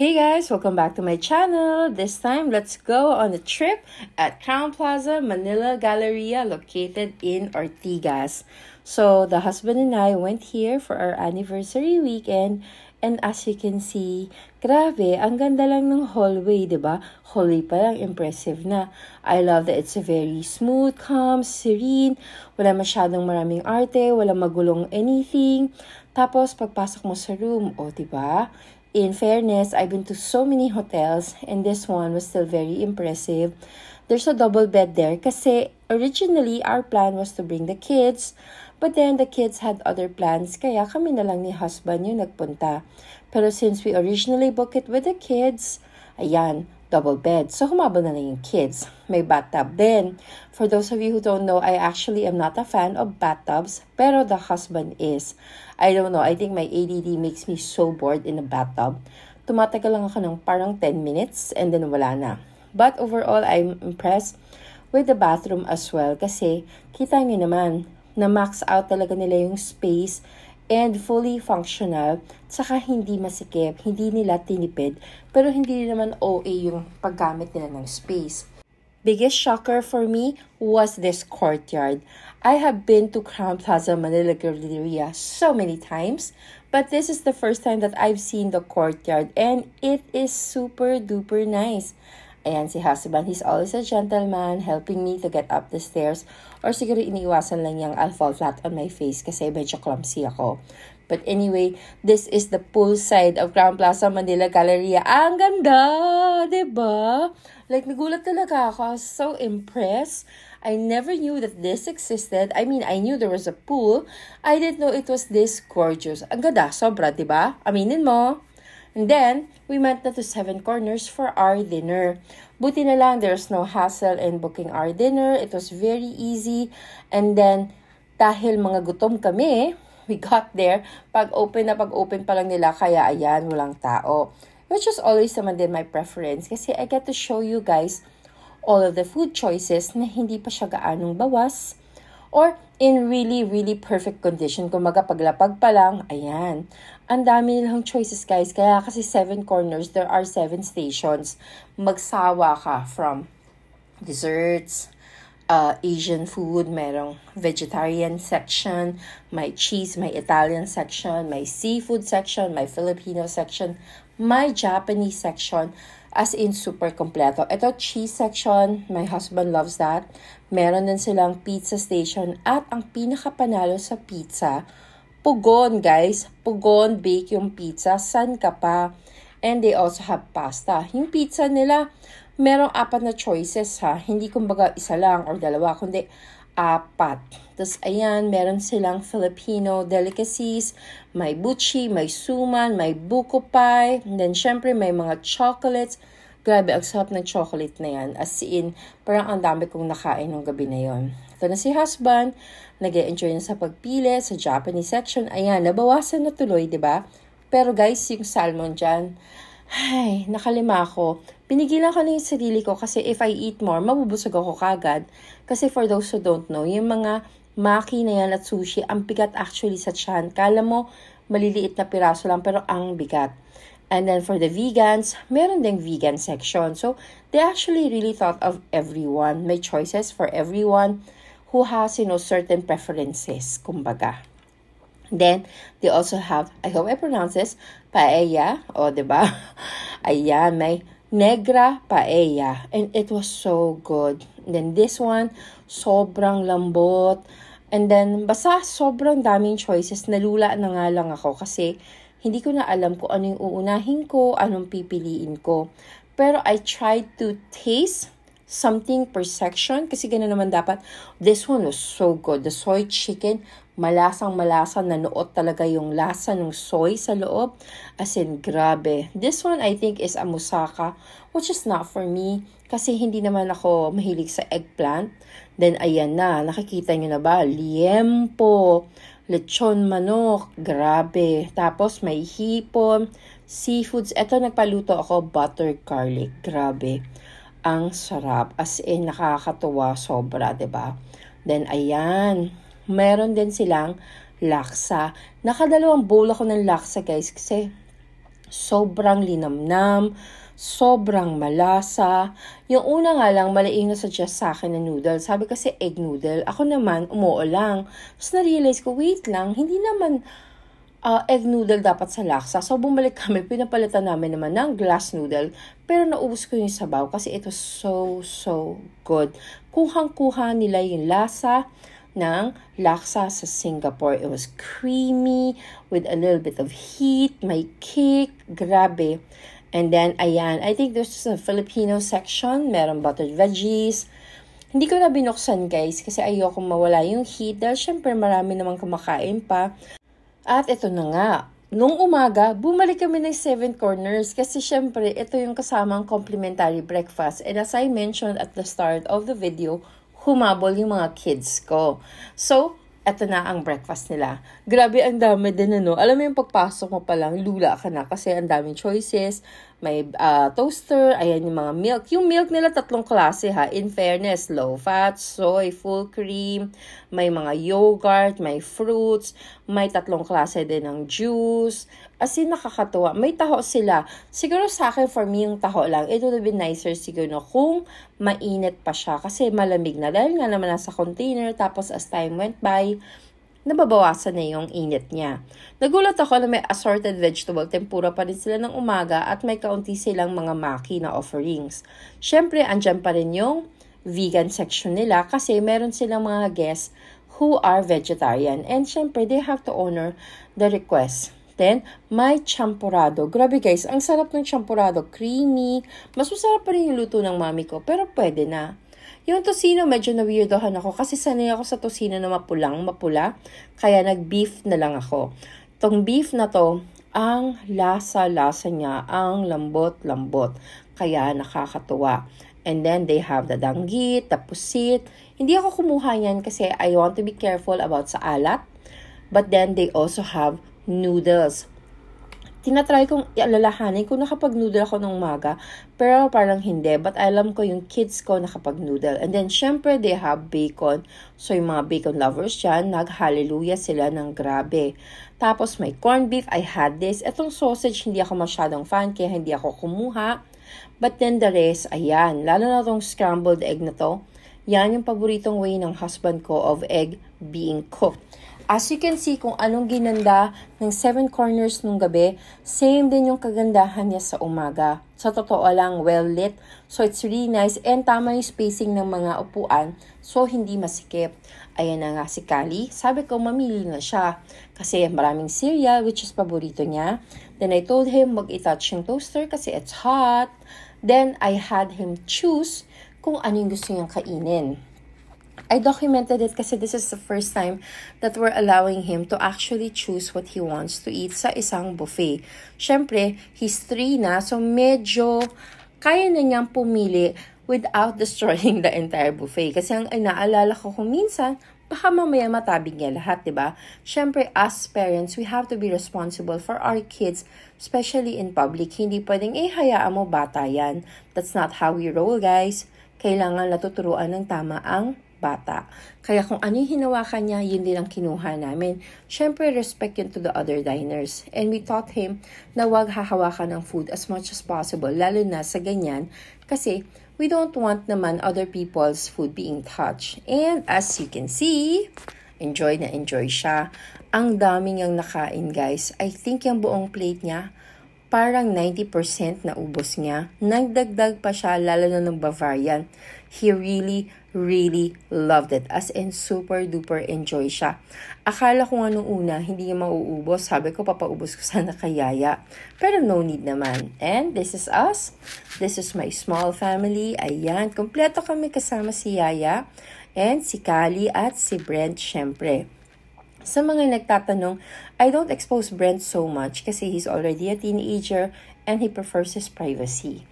Hey guys, welcome back to my channel. This time, let's go on a trip at Crown Plaza, Manila Galleria, located in Ortigas. So, the husband and I went here for our anniversary weekend. And as you can see, grabe, ang ganda lang ng hallway, diba? Hallway pa lang, impressive na. I love that it's a very smooth, calm, serene. Wala masyadong maraming arte, wala magulong anything. Tapos, pagpasok mo sa room, diba? In fairness, I've been to so many hotels and this one was still very impressive. There's a double bed there kasi originally our plan was to bring the kids, but then the kids had other plans kaya kami na lang ni husband yung nagpunta. Pero since we originally booked it with the kids, ayan, double bed. So humabol na lang yung kids. May bathtub din. For those of you who don't know, I actually am not a fan of bathtubs, pero the husband is. I don't know, I think my ADD makes me so bored in a bathtub. Tumatagal lang ako ng parang 10 minutes and then wala na. But overall, I'm impressed with the bathroom as well kasi kita nyo naman na max out talaga nila yung space and fully functional, tsaka hindi masikip, hindi nila tinipid, pero hindi naman OA yung paggamit nila ng space. Biggest shocker for me was this courtyard. I have been to Crown Plaza Manila Galleria so many times, but this is the first time that I've seen the courtyard and it is super duper nice. Ayan si husband, he's always a gentleman, helping me to get up the stairs. Or siguro iniiwasan lang niyang I'll fall flat on my face kasi medyo clumsy ako. But anyway, this is the pool side of Crown Plaza Manila Galleria. Ang ganda! Diba? Like, nagulat talaga ako. I was so impressed. I never knew that this existed. I mean, I knew there was a pool. I didn't know it was this gorgeous. Ang ganda, sobra, diba? Aminin mo. And then, we went na to Seven Corners for our dinner. Buti na lang, there's no hassle in booking our dinner. It was very easy. And then, dahil mga gutom kami, we got there. Pag-open pa lang nila, kaya ayan, walang tao. Which is always naman din my preference. Kasi I get to show you guys all of the food choices na hindi pa siya gaanong bawas. Or in really, really perfect condition. Kung paglapag pa lang, ayan. Ang dami nilang choices, guys. Kaya kasi 7 corners, there are 7 stations. Magsawa ka from desserts, Asian food, merong vegetarian section, may cheese, may Italian section, may seafood section, may Filipino section, may Japanese section. As in, super kompleto. Ito, cheese section. My husband loves that. Meron din silang pizza station. At ang pinakapanalo sa pizza, Pugon, guys. Pugon bake yung pizza. San ka pa? And they also have pasta. Yung pizza nila, merong 4 na choices, ha. Hindi kumbaga isa lang or dalawa, kundi 4. Tapos, ayan, meron silang Filipino delicacies. May buchi, may suman, may buko pie. And then, syempre, may mga chocolates. Grabe, ang sarap ng chocolate na yan. As in, parang ang dami kong nakain ng gabi na yon. Ito na si husband. Nag-e-enjoy na sa pagpili sa Japanese section. Ayan, nabawasan na tuloy, diba? Pero guys, yung salmon dyan, ay, nakalima ako. Pinigilan ko na yung sarili ko kasi if I eat more, mabubusog ako kagad. Kasi for those who don't know, yung mga maki na yan at sushi, ang bigat actually sa tiyan. Kala mo, maliliit na piraso lang, pero ang bigat. And then for the vegans, meron ding vegan section. So, they actually really thought of everyone. May choices for everyone who has, certain preferences, kumbaga. Then, they also have, I hope I pronounce this, paella. Diba? Ayan, may negra paella. And it was so good. And then this one, sobrang lambot. And then, basta sobrang daming choices. Nalula na nga lang ako kasi hindi ko na alam kung ano yung uunahin ko, anong pipiliin ko. Pero I tried to taste something per section kasi gano'n naman dapat. This one was so good. The soy chicken, malasang-malasa, nanuot talaga yung lasa ng soy sa loob. As in, grabe. This one, I think, is a moussaka, which is not for me kasi hindi naman ako mahilig sa eggplant. Then, ayan na. Nakikita nyo na ba? Liempo, lechon manok, grabe. Tapos, may hipon, seafoods. Ito, nagpaluto ako, butter garlic. Grabe. Ang sarap. As in, nakakatuwa sobra, diba? Then, ayan. Meron din silang laksa. Nakadalawang bowl ako ng laksa, guys. Kasi Sobrang linamnam, sobrang malasa. Yung una nga lang, malaing na-suggest sa akin na noodle. Sabi kasi egg noodle. Ako naman, umuo lang. Tapos na-realize ko, wait lang, hindi naman egg noodle dapat sa laksa. So, bumalik kami, pinapalitan namin naman ng glass noodle. Pero naubos ko yung sabaw kasi it was so good. Kuhang-kuha nila yung lasa ng laksa sa Singapore. It was creamy with a little bit of heat, may kick, grabe. And then, ayan, I think there's a Filipino section, meron buttered veggies. Hindi ko na binuksan guys kasi ayoko mawala yung heat dahil syempre marami namang kumakain pa. At ito na nga, nung umaga, bumalik kami ng Seven Corners kasi syempre ito yung kasamang complimentary breakfast. And as I mentioned at the start of the video, humabol yung mga kids ko. So, eto na ang breakfast nila. Grabe, ang dami din ano. Alam mo yung pagpasok mo pa lang, lula ka na kasi ang daming choices. May toaster, ayan yung mga milk. Yung milk nila 3 klase ha. In fairness, low fat, soy, full cream. May mga yogurt, may fruits. May 3 klase din ng juice. As in, nakakatuwa. May taho sila. Siguro sa akin, for me, yung taho lang. It would have been nicer siguro kung mainit pa siya. Kasi malamig na. Dahil nga naman nasa container. Tapos as time went by, nababawasan na yung init niya. Nagulat ako na may assorted vegetable tempura pa rin sila ng umaga at may kaunti silang mga maki na offerings. Syempre, andyan pa rin yung vegan section nila kasi meron silang mga guests who are vegetarian. And syempre, they have to honor the request. Then, may champurrado. Grabe guys, ang sarap ng champurrado. Creamy. Mas masarap pa rin yung luto ng mami ko, pero pwede na. Yung tocino, medyo na-weirdohan ako kasi sanay ako sa tocino na mapula. Kaya nag-beef na lang ako. Tong beef na to, ang lasa-lasa niya, ang lambot-lambot. Kaya nakakatuwa. And then, they have the danggit, the pusit. Hindi ako kumuha yan kasi I want to be careful about sa alat. But then, they also have noodles. Tinatry kong ialalahanin kung nakapag-noodle ako ng umaga, pero parang hindi. But alam ko yung kids ko nakapag-noodle. And then, syempre, they have bacon. So, yung mga bacon lovers dyan, nag-hallelujah sila ng grabe. Tapos, may corned beef. I had this. Etong sausage, hindi ako masyadong fan, kaya hindi ako kumuha. But then, the rest, ayan. Lalo na tong scrambled egg na to. Yan yung paboritong way ng husband ko of egg being cooked. As you can see, kung anong ginanda ng Seven Corners nung gabi, same din yung kagandahan niya sa umaga. Sa totoo lang, well lit. So, it's really nice. And tama yung spacing ng mga upuan. So, hindi masikip. Ayan na nga si Kali. Sabi ko, mamili na siya. Kasi maraming cereal, which is paborito niya. Then, I told him, mag-i-touch yung toaster kasi it's hot. Then, I had him choose kung ano yung gusto niyang kainin. I documented it kasi this is the first time that we're allowing him to actually choose what he wants to eat sa isang buffet. Syempre, he's 3 na, so medyo kaya na niyang pumili without destroying the entire buffet. Kasi ang inaalala ko kung minsan, baka mamaya matabig niya lahat, diba? Syempre, as parents, we have to be responsible for our kids, especially in public. Hindi pwedeng, hayaan mo, bata yan. That's not how we roll, guys. Kailangan natuturuan ng tama ang bata. Kaya kung ano yung hinawakan niya, yun din ang kinuha namin. Siyempre, respect yun to the other diners. And we taught him na wag hahawakan ng food as much as possible, lalo na sa ganyan, kasi we don't want naman other people's food being touched. And as you can see, enjoy na enjoy siya. Ang daming niyang nakain, guys. I think yung buong plate niya, parang 90% na ubos niya. Nagdagdag pa siya, lalo na ng Bavarian. He really loved it. As in, super duper enjoy siya. Akala ko nga nung una, hindi niya mauubos. Sabi ko, papaubos ko sana kay Yaya. Pero no need naman. And this is us. This is my small family. Ayan, kompleto kami kasama si Yaya. And si Kali at si Brent, syempre. Sa mga nagtatanong, I don't expose Brent so much kasi he's already a teenager and he prefers his privacy.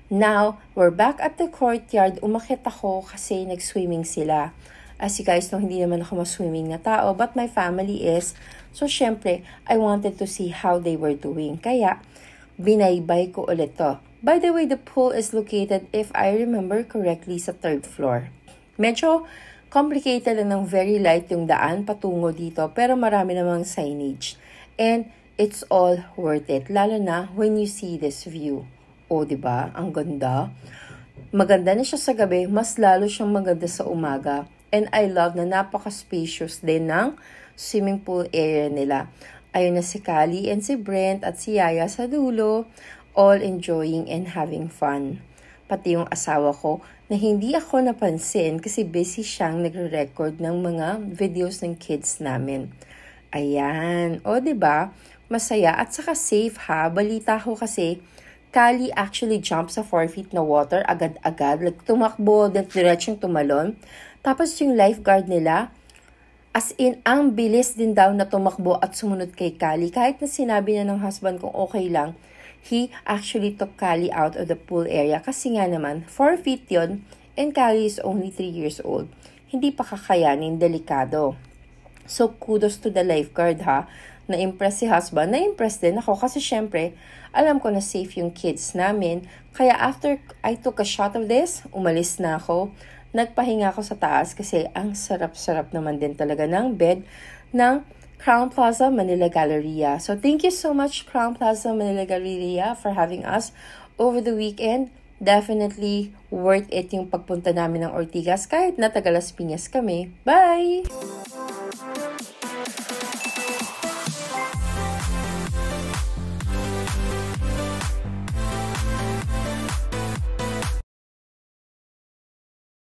Now, we're back at the courtyard. Umakyat ako kasi nag-swimming sila. As you guys know, hindi naman ako mas-swimming na tao, but my family is. So, syempre, I wanted to see how they were doing. Kaya, binaybay ko ulit to. By the way, the pool is located, if I remember correctly, sa 3rd floor. Medyo complicated lang ng very light yung daan patungo dito, pero marami namang signage. And it's all worth it. Lalo na when you see this view. O, diba? Ang ganda. Maganda na siya sa gabi, mas lalo siyang maganda sa umaga. And I love na napaka-spacious din ng swimming pool area nila. Ayun na si Kali and si Brent at si Yaya sa dulo, all enjoying and having fun. Pati yung asawa ko na hindi ako napansin kasi busy siyang nagre-record ng mga videos ng kids namin. Ayan. O, diba? Masaya at saka safe ha. Balita ko kasi, Kali actually jumped sa 4 feet na water agad-agad. Like, tumakbo, diretsong tumalon. Tapos yung lifeguard nila, as in, ang bilis din daw na tumakbo at sumunod kay Kali. Kahit na sinabi niya ng husband kung okay lang, he actually took Kali out of the pool area. Kasi nga naman, 4 feet yun, and Kali is only 3 years old. Hindi pa kakayanin, delikado. So, kudos to the lifeguard ha. Na-impress si husband. Na-impress din ako kasi syempre, alam ko na safe yung kids namin. Kaya after I took a shot of this, umalis na ako. Nagpahinga ako sa taas kasi ang sarap-sarap naman din talaga ng bed ng Crown Plaza Manila Galleria. So thank you so much Crown Plaza Manila Galleria for having us over the weekend. Definitely worth it yung pagpunta namin ng Ortigas kahit na taga Las Piñas kami. Bye!